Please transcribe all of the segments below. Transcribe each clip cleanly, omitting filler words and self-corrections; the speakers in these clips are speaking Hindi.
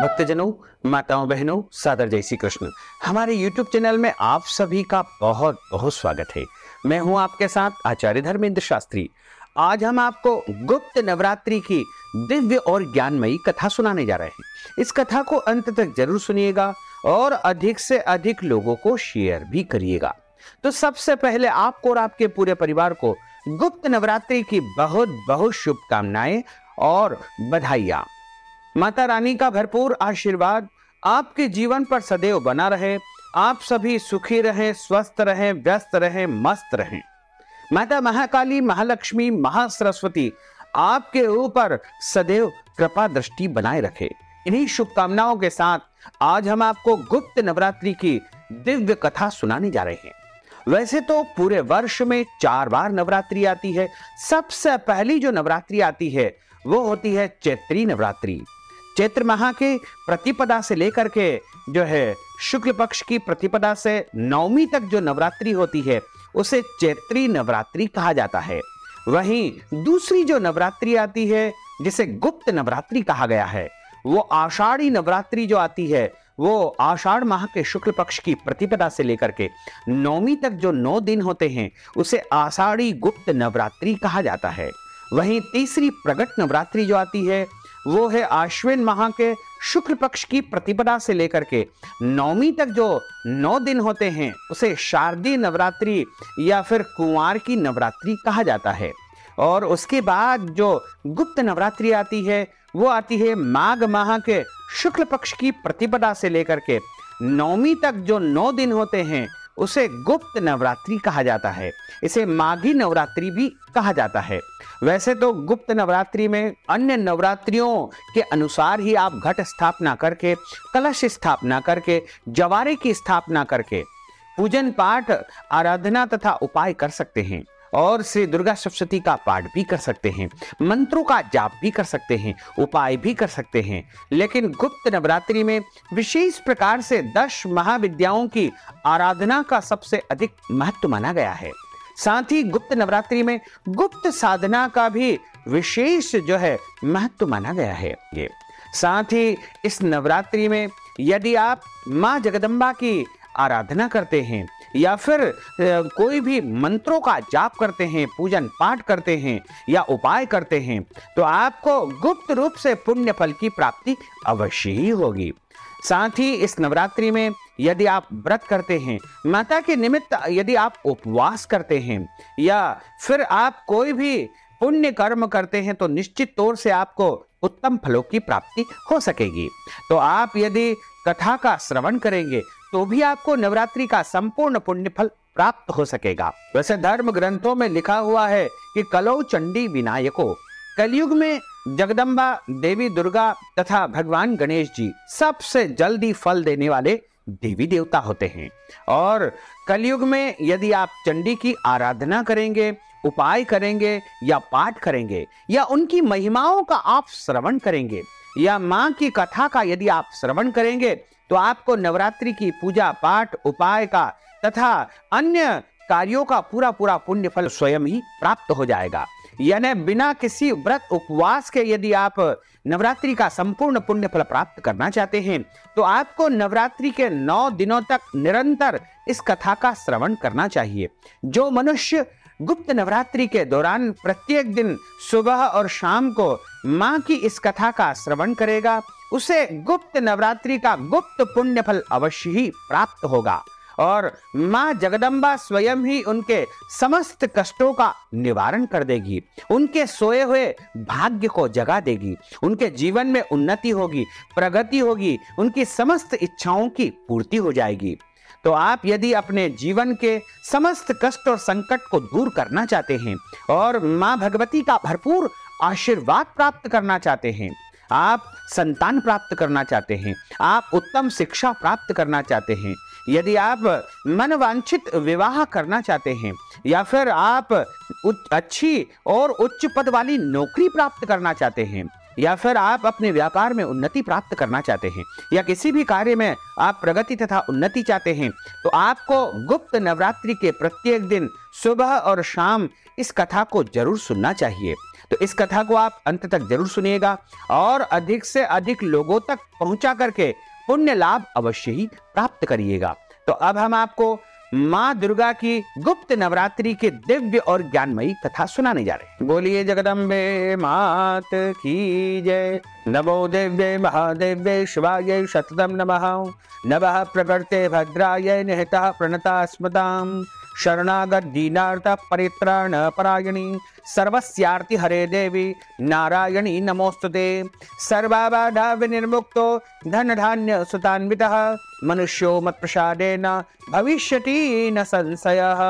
भक्तजनों, माताओं, बहनों, सादर जय श्री कृष्ण। हमारे YouTube चैनल में आप सभी का बहुत बहुत स्वागत है। मैं हूं आपके साथ आचार्य धर्मेंद्र शास्त्री। आज हम आपको गुप्त नवरात्रि की दिव्य और ज्ञानमयी कथा सुनाने जा रहे हैं। इस कथा को अंत तक जरूर सुनिएगा और अधिक से अधिक लोगों को शेयर भी करिएगा। तो सबसे पहले आपको और आपके पूरे परिवार को गुप्त नवरात्रि की बहुत बहुत शुभकामनाएं और बधाइयां। माता रानी का भरपूर आशीर्वाद आपके जीवन पर सदैव बना रहे। आप सभी सुखी रहें, स्वस्थ रहें, व्यस्त रहें, मस्त रहें। माता महाकाली, महालक्ष्मी, महासरस्वती आपके ऊपर सदैव कृपा दृष्टि बनाए रखे। इन्हीं शुभकामनाओं के साथ आज हम आपको गुप्त नवरात्रि की दिव्य कथा सुनाने जा रहे हैं। वैसे तो पूरे वर्ष में 4 बार नवरात्रि आती है। सबसे पहली जो नवरात्रि आती है वो होती है चैत्री नवरात्रि। चैत्र माह के प्रतिपदा से लेकर के जो है शुक्ल पक्ष की प्रतिपदा से नवमी तक जो नवरात्रि होती है उसे चैत्री नवरात्रि कहा जाता है। वहीं दूसरी जो नवरात्रि आती है जिसे गुप्त नवरात्रि कहा गया है वो आषाढ़ी नवरात्रि जो आती है वो आषाढ़ माह के शुक्ल पक्ष की प्रतिपदा से लेकर के नवमी तक जो 9 दिन होते हैं उसे आषाढ़ी गुप्त नवरात्रि कहा जाता है। वहीं तीसरी प्रगट नवरात्रि जो आती है वो है आश्विन माह के शुक्ल पक्ष की प्रतिपदा से लेकर के नवमी तक जो 9 दिन होते हैं उसे शारदीय नवरात्रि या फिर कुंवार की नवरात्रि कहा जाता है। और उसके बाद जो गुप्त नवरात्रि आती है वो आती है माघ माह के शुक्ल पक्ष की प्रतिपदा से लेकर के नवमी तक जो 9 दिन होते हैं उसे गुप्त नवरात्रि कहा जाता है। इसे माघी नवरात्रि भी कहा जाता है। वैसे तो गुप्त नवरात्रि में अन्य नवरात्रियों के अनुसार ही आप घट स्थापना करके, कलश स्थापना करके, जवारे की स्थापना करके पूजन पाठ, आराधना तथा उपाय कर सकते हैं और श्री दुर्गा सप्तशती का पाठ भी कर सकते हैं, मंत्रों का जाप भी कर सकते हैं, उपाय भी कर सकते हैं। लेकिन गुप्त नवरात्रि में विशेष प्रकार से 10 महाविद्याओं की आराधना का सबसे अधिक महत्व माना गया है। साथ ही गुप्त नवरात्रि में गुप्त साधना का भी विशेष जो है महत्व माना गया है। ये साथ ही इस नवरात्रि में यदि आप माँ जगदम्बा की आराधना करते हैं या फिर कोई भी मंत्रों का जाप करते हैं, पूजन पाठ करते हैं या उपाय करते हैं तो आपको गुप्त रूप से पुण्य फल की प्राप्ति अवश्य ही होगी। साथ ही इस नवरात्रि में यदि आप व्रत करते हैं, माता के निमित्त यदि आप उपवास करते हैं या फिर आप कोई भी पुण्य कर्म करते हैं तो निश्चित तौर से आपको उत्तम फलों की प्राप्ति हो सकेगी। तो आप यदि कथा का श्रवण करेंगे तो भी आपको नवरात्रि का संपूर्ण पुण्य फल प्राप्त हो सकेगा। वैसे धर्म ग्रंथों में लिखा हुआ है कि कलौ चंडी विनायको, कलयुग में जगदम्बा देवी दुर्गा तथा भगवान गणेश जी सबसे जल्दी फल देने वाले देवी देवता होते हैं। और कलयुग में यदि आप चंडी की आराधना करेंगे, उपाय करेंगे या पाठ करेंगे या उनकी महिमाओं का आप श्रवण करेंगे या माँ की कथा का यदि आप श्रवण करेंगे तो आपको नवरात्रि की पूजा पाठ, उपाय का तथा अन्य कार्यों का पूरा पूरा पुण्य फल स्वयं ही प्राप्त हो जाएगा। यानी बिना किसी व्रत उपवास के यदि आप नवरात्रि का संपूर्ण पुण्य फल प्राप्त करना चाहते हैं तो आपको नवरात्रि के 9 दिनों तक निरंतर इस कथा का श्रवण करना चाहिए। जो मनुष्य गुप्त नवरात्रि के दौरान प्रत्येक दिन सुबह और शाम को माँ की इस कथा का श्रवण करेगा उसे गुप्त नवरात्रि का गुप्त पुण्य फल अवश्य ही प्राप्त होगा और माँ जगदम्बा स्वयं ही उनके समस्त कष्टों का निवारण कर देगी, उनके सोए हुए भाग्य को जगा देगी, उनके जीवन में उन्नति होगी, प्रगति होगी, उनकी समस्त इच्छाओं की पूर्ति हो जाएगी। तो आप यदि अपने जीवन के समस्त कष्ट और संकट को दूर करना चाहते हैं और माँ भगवती का भरपूर आशीर्वाद प्राप्त करना चाहते हैं, आप संतान प्राप्त करना चाहते हैं, आप उत्तम शिक्षा प्राप्त करना चाहते हैं, यदि आप मनवांछित विवाह करना चाहते हैं या फिर आप अच्छी और उच्च पद वाली नौकरी प्राप्त करना चाहते हैं या फिर आप अपने व्यापार में उन्नति प्राप्त करना चाहते हैं या किसी भी कार्य में आप प्रगति तथा उन्नति चाहते हैं, तो आपको गुप्त नवरात्रि के प्रत्येक दिन सुबह और शाम इस कथा को जरूर सुनना चाहिए। तो इस कथा को आप अंत तक जरूर सुनिएगा और अधिक से अधिक लोगों तक पहुंचा करके पुण्य लाभ अवश्य ही प्राप्त करिएगा। तो अब हम आपको माँ दुर्गा की गुप्त नवरात्रि के दिव्य और ज्ञानमयी कथा सुनाने जा रहे हैं। बोलिए जगदम्बे मात की जय। नमो दिव्ये महादेव्ये शिवाय शततम नमः। नमः प्रकृते भद्राय निहितः प्रणता स्मतां। शरणागत दीनार्थ परित्राण परायणी सर्वस्यार्ति हरे देवी नारायणी नमोस्तुते। सर्वबाधा विनिर्मुक्तो धन धान्य सुतान्वितः मनुष्यो मत प्रसादेन भविष्यति न संशयः।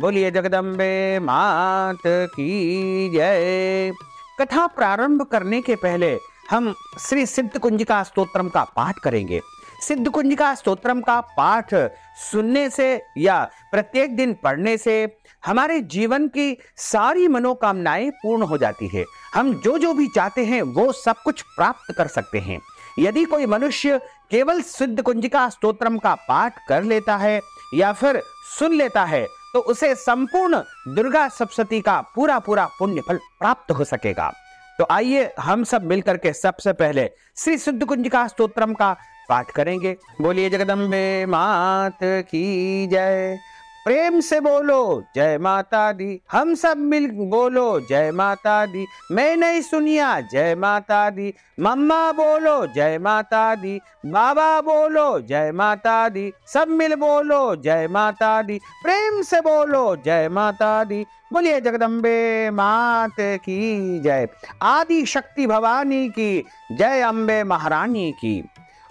बोलिए जगदम्बे मात की जय। कथा प्रारंभ करने के पहले हम श्री सिद्ध कुंजिका स्तोत्रम का पाठ करेंगे। सिद्ध कुंजिका स्तोत्रम का पाठ सुनने से या प्रत्येक दिन पढ़ने से हमारे जीवन की सारी मनोकामनाएं पूर्ण हो जाती है। हम जो जो भी चाहते हैं वो सब कुछ प्राप्त कर सकते हैं। यदि कोई मनुष्य केवल सिद्ध कुंजिका स्तोत्रम का पाठ कर लेता है या फिर सुन लेता है तो उसे संपूर्ण दुर्गा सप्तशती का पूरा पूरा पुण्य फल प्राप्त हो सकेगा। तो आइए हम सब मिलकर के सबसे पहले श्री सिद्ध कुंजिका स्तोत्रम का पाठ करेंगे। बोलिए जगदम्बे मात की जय। प्रेम से बोलो जय माता दी। हम सब मिल बोलो जय माता दी। मैं नहीं सुनिया जय माता दी। मम्मा बोलो जय माता दी। बाबा बोलो जय माता दी। सब मिल बोलो जय माता दी। प्रेम से बोलो जय माता दी। बोलिए जगदम्बे मात की जय। आदि शक्ति भवानी की जय। अम्बे महारानी की।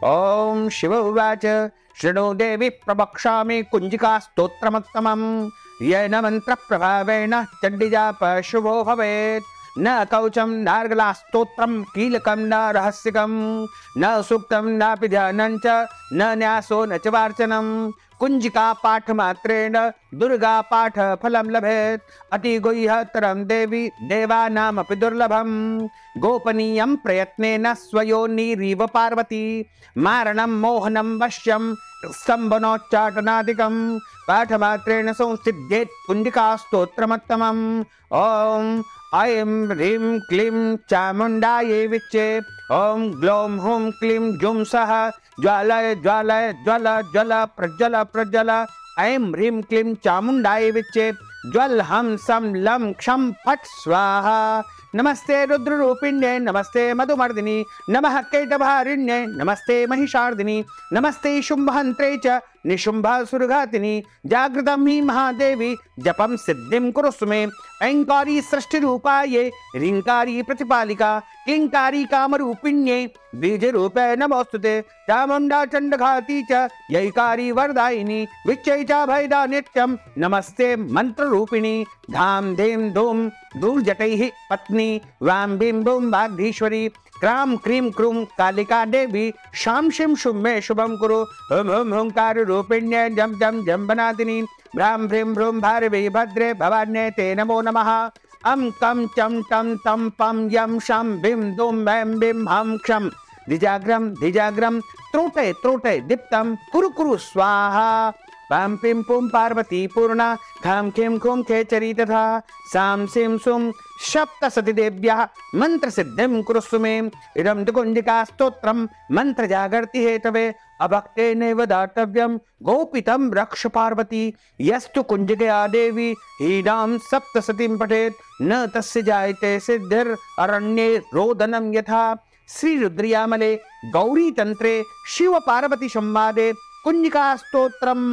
ओम शिव उवाच शृणु देवी प्रवक्ष्यामि कुंजिका स्तोत्रमुत्तमं येन मंत्र प्रभावेन चण्डीजाप शुभो भवेत्। न कवचं नार्गला स्तोत्रं कीलकं न रहस्यकं न सूक्तं नापि ध्यानं च न न्यासो न च वार्चनं। कुंजिका पाठ मात्रेण दुर्गा पाठ फलं लभेत्। अति गुह्यतरं देवी देवानामपि दुर्लभं। गोपनीयं प्रयत्नेन स्वयोनिरिव पार्वती। मारणं मोहनं वश्यं स्तम्भनोच्चाटनादिकं। पाठमात्रेण संसिद्ध्येत् कुंजिका स्तोत्रमुत्तमम्। ओम ऐं ह्रीं क्लीं चामुण्डायै विच्चे। ओम ग्लौं हुं क्लीं जुं सः ज्वालय ज्वालय ज्वल ज्वल प्रज्वल प्रज्वल। ऐं ह्रीं क्लीं चामुण्डायै विच्चे। ज्वल हम सम लं क्षं फट् स्वाहा। नमस्ते रुद्र रूपिण्ये नमस्ते मधुमर्दिनी नमः कैटभारिण्ये नमस्ते महिषार्दिनी नमस्ते शुंभहन्त्रे च निशुंभासुरघातिनी। जागृतं हि महादेवी जपं सिद्धिं कुरुष्व मे। ऐंकारी सृष्टिरूपाये ह्रींकारी प्रतिपालिका क्लींकारी कामरूपिण्ये बीजरूपे नमोस्तुते। चामुण्डा चण्डघाती च यैकारी वरदायिनी विच्चै च भयदा नित्यं नमस्ते मंत्ररूपिणी। धाम धीम धूम दूर्जटैः पत्नी वां बीं बूं वाग्धीश्वरी। क्रां क्रीं क्रूं कालिका देवी शां शिं शुं मे शुभं कुरु। हुं हुं हुंकार रूपिण्ये जं जं जम्बनादिनी। भ्रां भ्रीं भ्रूं भारवे भद्रे भवान्ये ते नमो नमः। अं कं चं टं तं पं यं शं भीं दुं वैं बीं हं क्षं द्विजाग्रं द्विजाग्रं त्रोटे त्रोटे दीप्तं कुरु कुरु स्वाहा। पां पिं पुं पार्वती पूर्णा खां खीं खूं खेचरी तथा सां सिं सुं सप्तशती देव्याः मंत्र सिद्धिं कुरुष्व मे। इदं तु कुंजिका स्तोत्रं मंत्र जागर्ति हेतवे अभक्तेनैव दातव्यं गोपितं रक्ष पार्वती। यस्तु कुंजिकया देवी हीनां सप्तशतीं पठेत् न तस्य जायते सिद्धिर् अरण्ये रोदनं यथा। श्री रुद्रयामले गौरी तंत्रे शिव पार्वती संवादे कुंजिका स्तोत्रम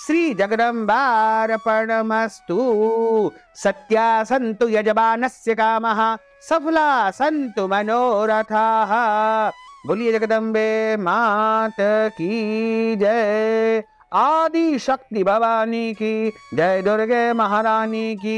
श्री जगदम्बार्पणमस्तु। सत्या सन्तु यजमानस्य कामः सफला सन्तु मनोरथाः। बोलिए जगदम्बे मात की जय। आदि शक्ति भवानी की जय। दुर्गे महारानी की।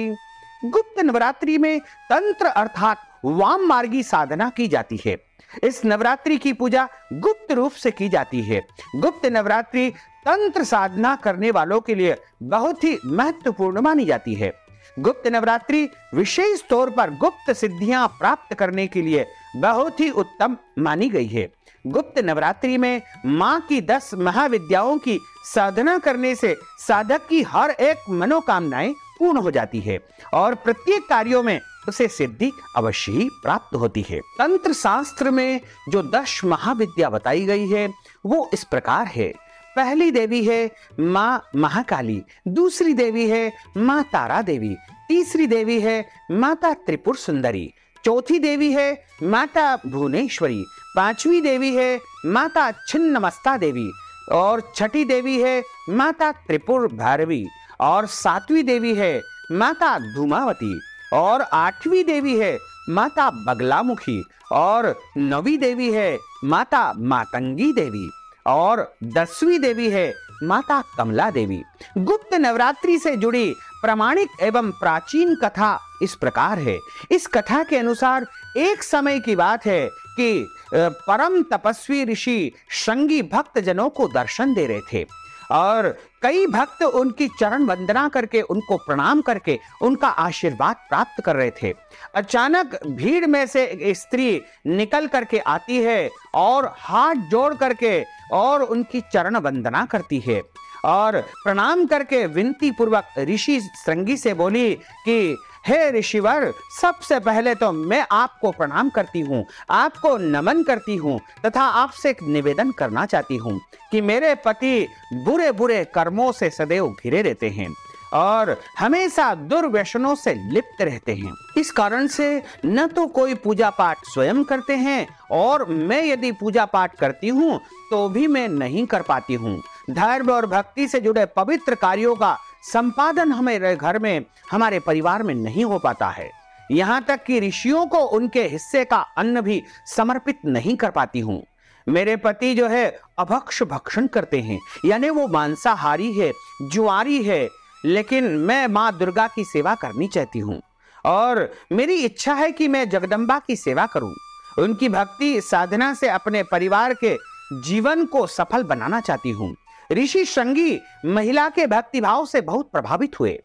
गुप्त नवरात्रि में तंत्र अर्थात वाम मार्गी साधना की जाती है। इस नवरात्रि की पूजा गुप्त रूप से की जाती है। गुप्त नवरात्रि तंत्र साधना करने वालों के लिए बहुत ही महत्वपूर्ण मानी जाती है। गुप्त नवरात्रि विशेष तौर पर गुप्त सिद्धियां प्राप्त करने के लिए बहुत ही उत्तम मानी गई है। गुप्त नवरात्रि में माँ की 10 महाविद्याओं की साधना करने से साधक की हर एक मनोकामनाएं पूर्ण हो जाती है और प्रत्येक कार्यों में उसे सिद्धि अवश्य ही प्राप्त होती है। तंत्र शास्त्र में जो 10 महाविद्या बताई गई है वो इस प्रकार है। पहली देवी है माँ महाकाली, दूसरी देवी है माँ तारा देवी, तीसरी देवी है माता त्रिपुर सुंदरी, चौथी देवी है माता भुवनेश्वरी, पांचवी देवी है माता छिन्नमस्ता देवी और छठी देवी है माता त्रिपुर भैरवी और सातवीं देवी है माता धूमावती और आठवीं देवी है माता बगलामुखी और नवीं देवी है माता मातंगी देवी और 10वीं देवी है माता कमला देवी। गुप्त नवरात्रि से जुड़ी प्रामाणिक एवं प्राचीन कथा इस प्रकार है। इस कथा के अनुसार एक समय की बात है कि परम तपस्वी ऋषि श्रृंगी भक्त जनों को दर्शन दे रहे थे और कई भक्त उनकी चरण वंदना करके, उनको प्रणाम करके उनका आशीर्वाद प्राप्त कर रहे थे। अचानक भीड़ में से एक स्त्री निकल करके आती है और हाथ जोड़ करके और उनकी चरण वंदना करती है और प्रणाम करके विनती पूर्वक ऋषि श्रृंगी से बोली कि हे ऋषिवर, सबसे पहले तो मैं आपको प्रणाम करती हूँ, आपको नमन करती हूँ तथा आपसे एक निवेदन करना चाहती हूँ कि मेरे पति बुरे बुरे कर्मों से सदैव घिरे रहते हैं और हमेशा दुर्व्यसनों से लिप्त रहते हैं। इस कारण से न तो कोई पूजा पाठ स्वयं करते हैं और मैं यदि पूजा पाठ करती हूँ तो भी मैं नहीं कर पाती हूँ। धर्म और भक्ति से जुड़े पवित्र कार्यों का संपादन हमारे घर में, हमारे परिवार में नहीं हो पाता है। यहाँ तक कि ऋषियों को उनके हिस्से का अन्न भी समर्पित नहीं कर पाती हूँ। मेरे पति जो है अभक्ष भक्षण करते हैं, यानी वो मांसाहारी है, जुआरी है, लेकिन मैं माँ दुर्गा की सेवा करनी चाहती हूँ और मेरी इच्छा है कि मैं जगदम्बा की सेवा करूँ। उनकी भक्ति साधना से अपने परिवार के जीवन को सफल बनाना चाहती हूँ। ऋषि श्रृंगी महिला के भक्ति भाव से बहुत प्रभावित हुए।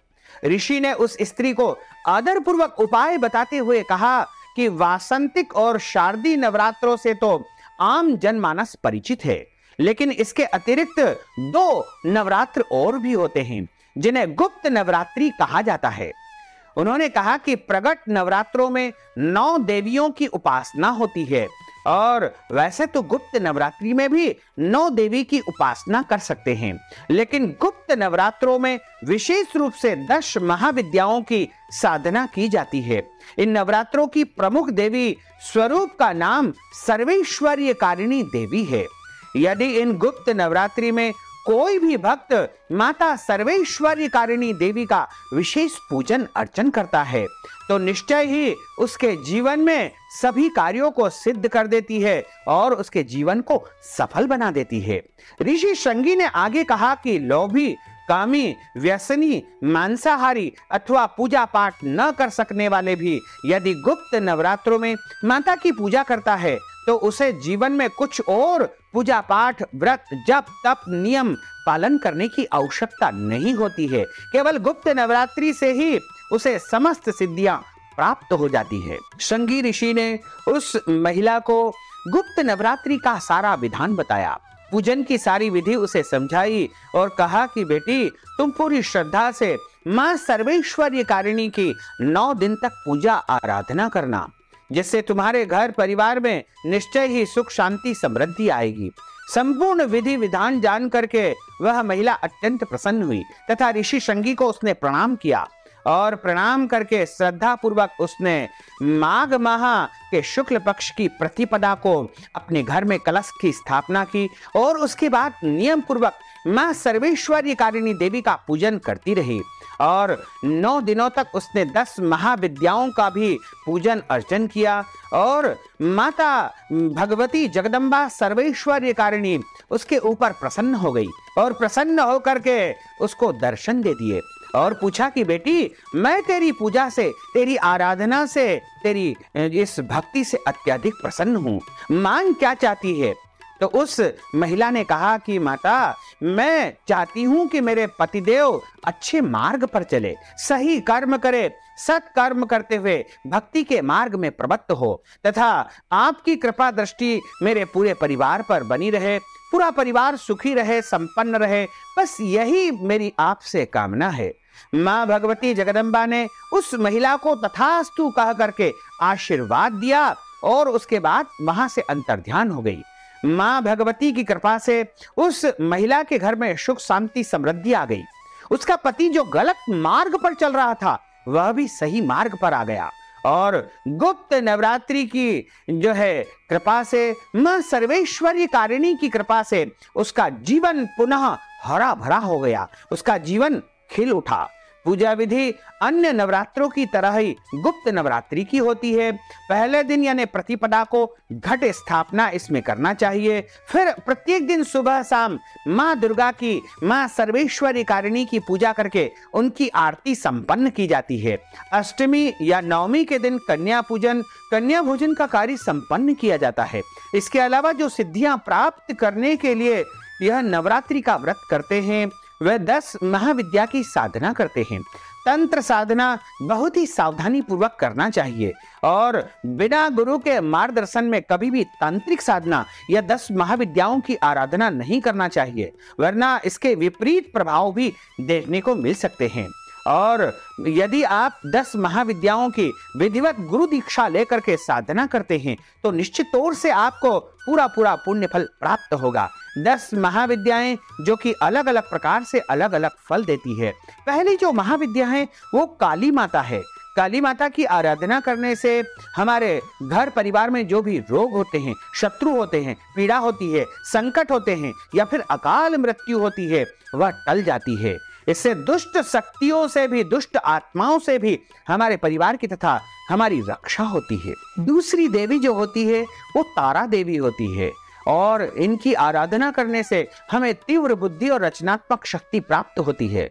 ऋषि ने उस स्त्री को आदर पूर्वक उपाय बताते हुए कहा कि वासंतिक और शारदीय नवरात्रों से तो आम जनमानस परिचित है, लेकिन इसके अतिरिक्त 2 नवरात्र और भी होते हैं जिन्हें गुप्त नवरात्रि कहा जाता है। उन्होंने कहा कि प्रगट नवरात्रों में 9 देवियों की उपासना होती है और वैसे तो गुप्त नवरात्रि में भी 9 देवी की उपासना कर सकते हैं, लेकिन गुप्त नवरात्रों में विशेष रूप से 10 महाविद्याओं की साधना की जाती है। इन नवरात्रों की प्रमुख देवी स्वरूप का नाम सर्वैश्वर्यकारिणी देवी है। यदि इन गुप्त नवरात्रि में कोई भी भक्त माता सर्वैश्वर्यकारिणी देवी का विशेष पूजन अर्चन करता है तो निश्चय ही उसके जीवन में सभी कार्यों को सिद्ध कर देती है और उसके जीवन को सफल बना देती है। ऋषि श्रृंगी ने आगे कहा कि लोभी, कामी, व्यसनी, मांसाहारी अथवा पूजा पाठ न कर सकने वाले भी यदि गुप्त नवरात्रों में माता की पूजा करता है तो उसे जीवन में कुछ और पूजा पाठ, व्रत, जप, तप, नियम पालन करने की आवश्यकता नहीं होती है। केवल गुप्त नवरात्रि से ही उसे समस्त सिद्धियां प्राप्त हो जाती है। श्रृंगी ऋषि ने उस महिला को गुप्त नवरात्रि का सारा विधान बताया, पूजन की सारी विधि उसे समझाई और कहा कि बेटी, तुम पूरी श्रद्धा से मां सर्वैश्वर्यकारिणी की 9 दिन तक पूजा आराधना करना, जिससे तुम्हारे घर परिवार में निश्चय ही सुख, शांति, समृद्धि आएगी। संपूर्ण विधि विधान जान करके वह महिला अत्यंत प्रसन्न हुई तथा ऋषि श्रृंगी को उसने प्रणाम किया और प्रणाम करके श्रद्धा पूर्वक उसने माघ माह के शुक्ल पक्ष की प्रतिपदा को अपने घर में कलश की स्थापना की और उसके बाद नियम पूर्वक मां सर्वैश्वर्यकारिणी देवी का पूजन करती रही और 9 दिनों तक उसने 10 महाविद्याओं का भी पूजन अर्चन किया और माता भगवती जगदम्बा सर्वैश्वर्यकारिणी उसके ऊपर प्रसन्न हो गई और प्रसन्न होकर के उसको दर्शन दे दिए और पूछा कि बेटी, मैं तेरी पूजा से, तेरी आराधना से, तेरी इस भक्ति से अत्यधिक प्रसन्न हूँ, मांग क्या चाहती है? तो उस महिला ने कहा कि माता, मैं चाहती हूं कि मेरे पतिदेव अच्छे मार्ग पर चले, सही कर्म करे, सत्कर्म करते हुए भक्ति के मार्ग में प्रवृत्त हो, तथा आपकी कृपा दृष्टि मेरे पूरे परिवार पर बनी रहे, पूरा परिवार सुखी रहे, संपन्न रहे, बस यही मेरी आपसे कामना है। माँ भगवती जगदम्बा ने उस महिला को तथास्तु कह करके आशीर्वाद दिया और उसके बाद वहां से अंतर्ध्यान हो गई। माँ भगवती की कृपा से उस महिला के घर में सुख शांति समृद्धि आ गई। उसका पति जो गलत मार्ग पर चल रहा था वह भी सही मार्ग पर आ गया और गुप्त नवरात्रि की जो है कृपा से, मां सर्वेश्वरी कारिणी की कृपा से उसका जीवन पुनः हरा भरा हो गया, उसका जीवन खिल उठा। पूजा विधि अन्य नवरात्रों की तरह ही गुप्त नवरात्रि की होती है। पहले दिन यानी प्रतिपदा को घट स्थापना इसमें करना चाहिए। फिर प्रत्येक दिन सुबह शाम माँ दुर्गा की, माँ सर्वेश्वरी कारिणी की पूजा करके उनकी आरती संपन्न की जाती है। अष्टमी या नवमी के दिन कन्या पूजन, कन्या भोजन का कार्य संपन्न किया जाता है। इसके अलावा जो सिद्धियां प्राप्त करने के लिए यह नवरात्रि का व्रत करते हैं वह 10 महाविद्या की साधना करते हैं। तंत्र साधना बहुत ही सावधानी पूर्वक करना चाहिए और बिना गुरु के मार्गदर्शन में कभी भी तांत्रिक साधना या 10 महाविद्याओं की आराधना नहीं करना चाहिए, वरना इसके विपरीत प्रभाव भी देखने को मिल सकते हैं। और यदि आप 10 महाविद्याओं की विधिवत गुरु दीक्षा लेकर के साधना करते हैं तो निश्चित तौर से आपको पूरा पुण्य फल प्राप्त होगा। 10 महाविद्याएं जो कि अलग अलग प्रकार से अलग अलग फल देती है। पहली जो महाविद्या है वो काली माता है। काली माता की आराधना करने से हमारे घर परिवार में जो भी रोग होते हैं, शत्रु होते हैं, पीड़ा होती है, संकट होते हैं या फिर अकाल मृत्यु होती है वह टल जाती है। इससे दुष्ट शक्तियों से भी, दुष्ट आत्माओं से भी हमारे परिवार की तथा हमारी रक्षा होती है। दूसरी देवी जो होती है वो तारा देवी होती है और इनकी आराधना करने से हमें तीव्र बुद्धि और रचनात्मक शक्ति प्राप्त होती है।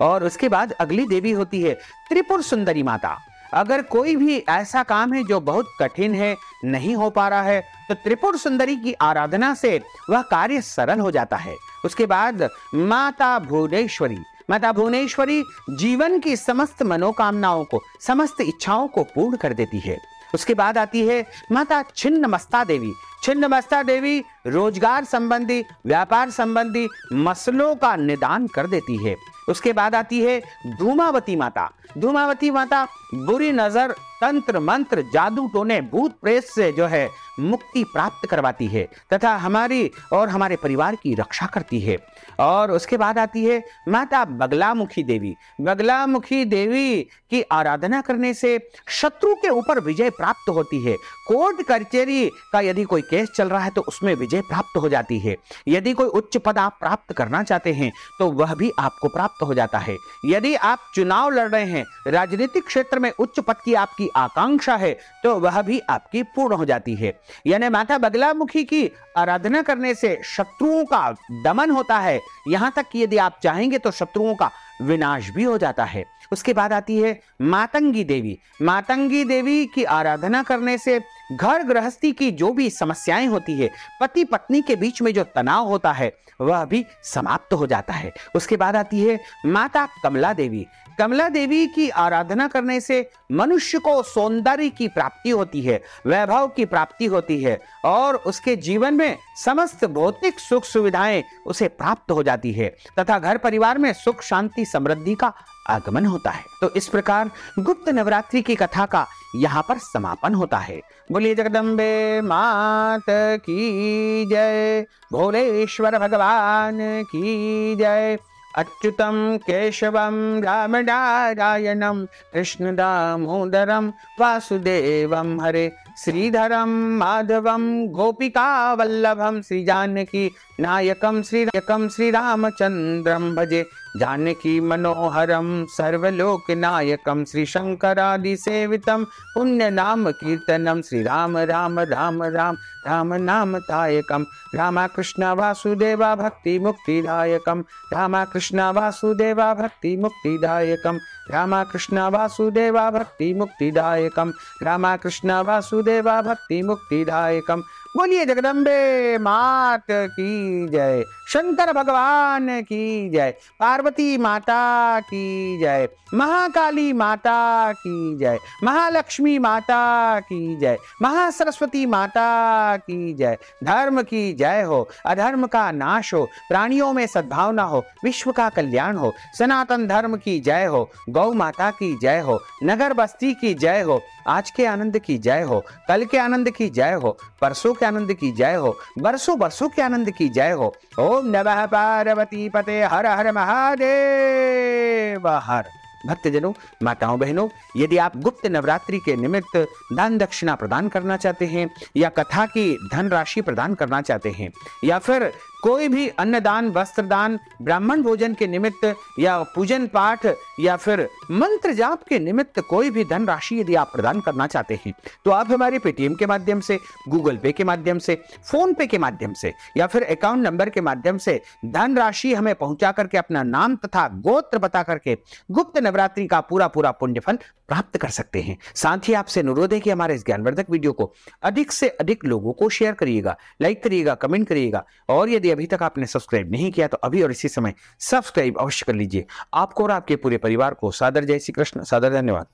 और उसके बाद अगली देवी होती है त्रिपुर सुंदरी माता। अगर कोई भी ऐसा काम है जो बहुत कठिन है, नहीं हो पा रहा है, तो त्रिपुर सुंदरी की आराधना से वह कार्य सरल हो जाता है। उसके बाद माता भुवनेश्वरी। माता भुवनेश्वरी जीवन की समस्त मनोकामनाओं को, समस्त इच्छाओं को पूर्ण कर देती है। उसके बाद आती है माता छिन्नमस्ता देवी। छिन्नमस्ता देवी रोजगार संबंधी, व्यापार संबंधी मसलों का निदान कर देती है। उसके बाद आती है धूमावती माता। धूमावती माता बुरी नजर, तंत्र मंत्र, जादू टोने, भूत प्रेत से जो है मुक्ति प्राप्त करवाती है तथा हमारी और हमारे परिवार की रक्षा करती है। और उसके बाद आती है माता बगलामुखी देवी। बगलामुखी देवी की आराधना करने से शत्रु के ऊपर विजय प्राप्त होती है। कोर्ट कचहरी का यदि कोई केस चल रहा है तो उसमें विजय प्राप्त हो जाती है। यदि कोई उच्च पद आप प्राप्त करना चाहते हैं तो वह भी आपको प्राप्त हो जाता है। यदि आप चुनाव लड़ रहे हैं, राजनीतिक क्षेत्र में उच्च पद की आपकी आकांक्षा है तो वह भी आपकी पूर्ण हो जाती है। यानी माता बगलामुखी की आराधना करने से शत्रुओं का दमन होता है, यहां तक कि यदि आप चाहेंगे तो शत्रुओं का विनाश भी हो जाता है। उसके बाद आती है मातंगी देवी। मातंगी देवी की आराधना करने से घर गृहस्थी की जो भी समस्याएं होती है, पति पत्नी के बीच में जो तनाव होता है वह भी समाप्त हो जाता है। उसके बाद आती है माता कमला देवी। कमला देवी की आराधना करने से मनुष्य को सौंदर्य की प्राप्ति होती है, वैभव की प्राप्ति होती है और उसके जीवन में समस्त भौतिक सुख सुविधाएं उसे प्राप्त हो जाती है तथा घर परिवार में सुख शांति समृद्धि का आगमन होता है। तो इस प्रकार गुप्त नवरात्रि की कथा का यहाँ पर समापन होता है। बोलिए जगदम्बे मात की जय, भोलेश्वर भगवान की जय। अच्युतम केशवम राम नारायणम कृष्ण दामोदरम वासुदेवम हरे, श्रीधरम माधवम गोपिका वल्लभम, श्री जानकी नायकम श्री रामचंद्रम भजे, जानकी मनोहरम सर्वलोक नायकम, श्री शंकरादि सेवितम पुण्य नाम कीर्तनम, श्री राम राम राम राम राम नाम तायकम, रामा कृष्ण वासुदेवा भक्ति मुक्तिदायकम, रामा कृष्ण वासुदेवा भक्ति मुक्तिदायकम, रामा कृष्ण वासुदेवा भक्ति मुक्तिदायकम, रामा कृष्ण वासुदेवा भक्ति मुक्तिदायकम। बोलिए जगदम्बे मात की जय, शंकर भगवान की जय, पार्वती माता की जय, महाकाली माता की जय, महालक्ष्मी माता की जय, महासरस्वती माता की जय। धर्म की जय हो, अधर्म का नाश हो, प्राणियों में सद्भावना हो, विश्व का कल्याण हो, सनातन धर्म की जय हो, गौ माता की जय हो, नगर बस्ती की जय हो, आज के आनंद की जय हो, कल के आनंद की जय हो, परसों के आनंद की जय हो, बरसों बरसों के आनंद की जय हो। ओम नमः पार्वती पते हर हर महादेव हर। भक्तजनों, माताओं बहनों, यदि आप गुप्त नवरात्रि के निमित्त दान दक्षिणा प्रदान करना चाहते हैं या कथा की धनराशि प्रदान करना चाहते हैं या फिर कोई भी अन्नदान, वस्त्रदान, ब्राह्मण भोजन के निमित्त या पूजन पाठ या फिर मंत्र जाप के निमित्त कोई भी धनराशि यदि आप प्रदान करना चाहते हैं तो आप हमारे पेटीएम के माध्यम से, गूगल पे के माध्यम से, फोन पे के माध्यम से या फिर अकाउंट नंबर के माध्यम से धनराशि हमें पहुंचा करके अपना नाम तथा गोत्र बता करके गुप्त नवरात्रि का पूरा पूरा पुण्य फल प्राप्त कर सकते हैं। साथ ही आपसे अनुरोध है कि हमारे इस ज्ञानवर्धक वीडियो को अधिक से अधिक लोगों को शेयर करिएगा, लाइक करिएगा, कमेंट करिएगा और यदि अभी तक आपने सब्सक्राइब नहीं किया तो अभी और इसी समय सब्सक्राइब अवश्य कर लीजिए। आपको और आपके पूरे परिवार को सादर जय श्री कृष्ण, सादर धन्यवाद।